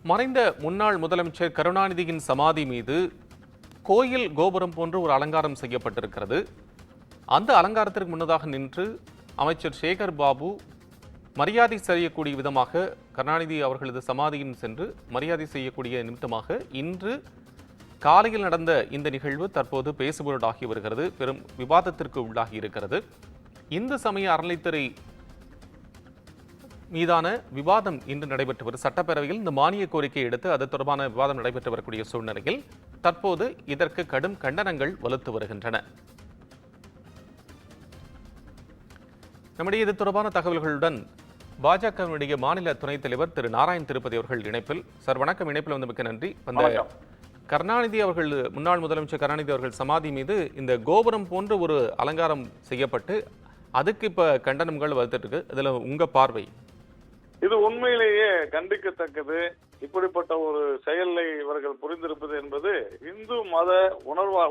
மறைந்த முன்னாள் முதலமைச்சர் கருணாநிதியின் சமாதி மீது கோயில் கோபுரம் போன்று ஒரு அலங்காரம் செய்யப்பட்டிருக்கிறது. அந்த அலங்காரத்திற்கு முன்னதாக நின்று அமைச்சர் சேகர் பாபு மரியாதை செய்யக்கூடிய விதமாக கருணாநிதி அவர்களது சமாதியின் சென்று மரியாதை செய்யக்கூடிய நிமித்தமாக இன்று காலையில் நடந்த இந்த நிகழ்வு தற்போது பேசுபொருளாகி வருகிறது, பெரும் விவாதத்திற்கு உள்ளாகி இருக்கிறது. இந்து சமய அறநிலைத்துறை மீதான விவாதம் இன்று நடைபெற்று வரும் சட்டப்பேரவையில் இந்த மானிய கோரிக்கையை எடுத்து அது தொடர்பான விவாதம் நடைபெற்று வரக்கூடிய சூழ்நிலையில் தற்போது இதற்கு கடும் கண்டனங்கள் வலுத்து வருகின்றன. நம்முடைய இது தொடர்பான தகவல்களுடன் பாஜகவினுடைய மாநில துணைத் தலைவர் திரு நாராயண் திருப்பதி அவர்கள் இணைப்பில். சார் வணக்கம், இணைப்பில் வந்து மிக்க நன்றி. கருணாநிதி அவர்கள், முன்னாள் முதலமைச்சர் கருணாநிதி அவர்கள் சமாதி மீது இந்த கோபுரம் போன்ற ஒரு அலங்காரம் செய்யப்பட்டு அதுக்கு இப்ப கண்டனங்கள் வந்துட்டு இருக்கு. இதுல உங்க பார்வை? இது உண்மையிலேயே கண்டிக்கத்தக்கது. இப்படிப்பட்ட ஒரு செயலை இவர்கள் புரிந்திருப்பது என்பது இந்து மத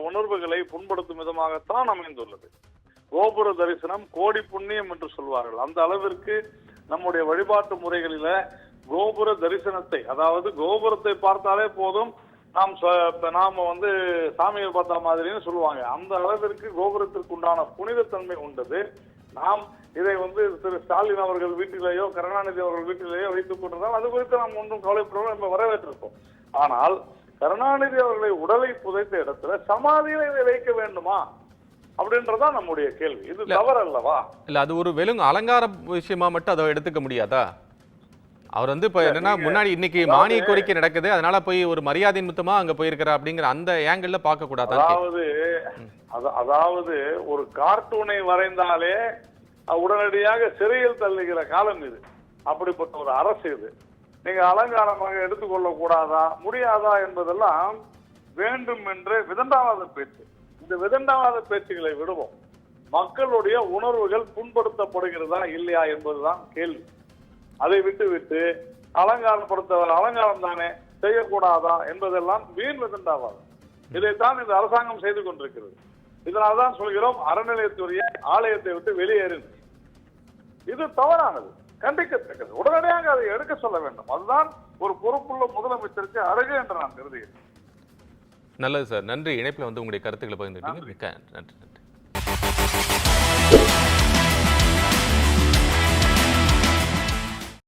உணர்வுகளை புண்படுத்தும் விதமாகத்தான் அமைந்துள்ளது. கோபுர தரிசனம் கோடி புண்ணியம் என்று சொல்வார்கள். அந்த அளவிற்கு நம்முடைய வழிபாட்டு முறைகளில கோபுர தரிசனத்தை, அதாவது கோபுரத்தை பார்த்தாலே போதும் நாம வந்து சாமியை பார்த்த மாதிரின்னு சொல்லுவாங்க. அந்த அளவிற்கு கோபுரத்திற்கு உண்டான புனிதத்தன்மை உண்டது. நாம் இதை வந்து திரு ஸ்டாலின் அவர்கள் வீட்டிலேயோ கருணாநிதி அவர்கள் வீட்டிலேயோ வைத்துக் கொண்டிருந்தால் அது குறித்து நாம் ஒன்றும் கவலைப்படாமல் நம்ம வரவேற்றிருக்கோம். ஆனால் கருணாநிதி அவர்களை உடலை புதைத்த இடத்துல சமாதியில இதை வைக்க வேண்டுமா அப்படின்றதான் நம்முடைய கேள்வி. இது தவறு அல்லவா? இல்ல, அது ஒரு வெறும் அலங்கார விஷயமா மட்டும் அதை எடுத்துக்க முடியாதா? அவர் வந்து இப்ப என்னன்னா முன்னாடி இன்னைக்கு மானிய கோரிக்கை நடக்குது, அதனால போய் ஒரு மரியாதை நிமித்தமா அங்க போயிருக்கிறார் அப்படிங்கிற அந்த ஏங்கிள் பார்க்க கூடாது. அதாவது ஒரு கார்ட்டூனை வரைந்தாலே உடனடியாக சிறையில் தள்ளுகிற காலம் இது. அப்படிப்பட்ட ஒரு அரசு இது. நீங்க அலங்காரமாக எடுத்துக்கொள்ள கூடாதா முடியாதா என்பதெல்லாம் வேண்டும் என்று விதண்டாவாத பேச்சு. இந்த விதண்டாவாத பேச்சுகளை விடுவோம். மக்களுடைய உணர்வுகள் புண்படுத்தப்படுகிறதா இல்லையா என்பதுதான் கேள்வி. அதை விட்டு அலங்காரம் தானே செய்யக்கூடாதா என்பதெல்லாம் வீண் விதண்டாவாதம். இதைத்தான் இந்த அரசாங்கம் செய்து கொண்டிருக்கிறது. இதனால்தான் சொல்கிறோம், அறநிலையத்துறையை ஆலயத்தை விட்டு வெளியேறுங்க. இது தவறானது, கண்டிக்கத்தக்கது. உடனடியாக அதை எடுக்க சொல்ல வேண்டும். அதுதான் ஒரு பொறுப்புள்ள முதலமைச்சருக்கு அழகு என்று நான் கருதுகிறேன். நல்லது சார், நன்றி. இணைப்பில் வந்து உங்களுடைய கருத்துக்களை பகிர்ந்துட்டீங்க. மிக்க நன்றி.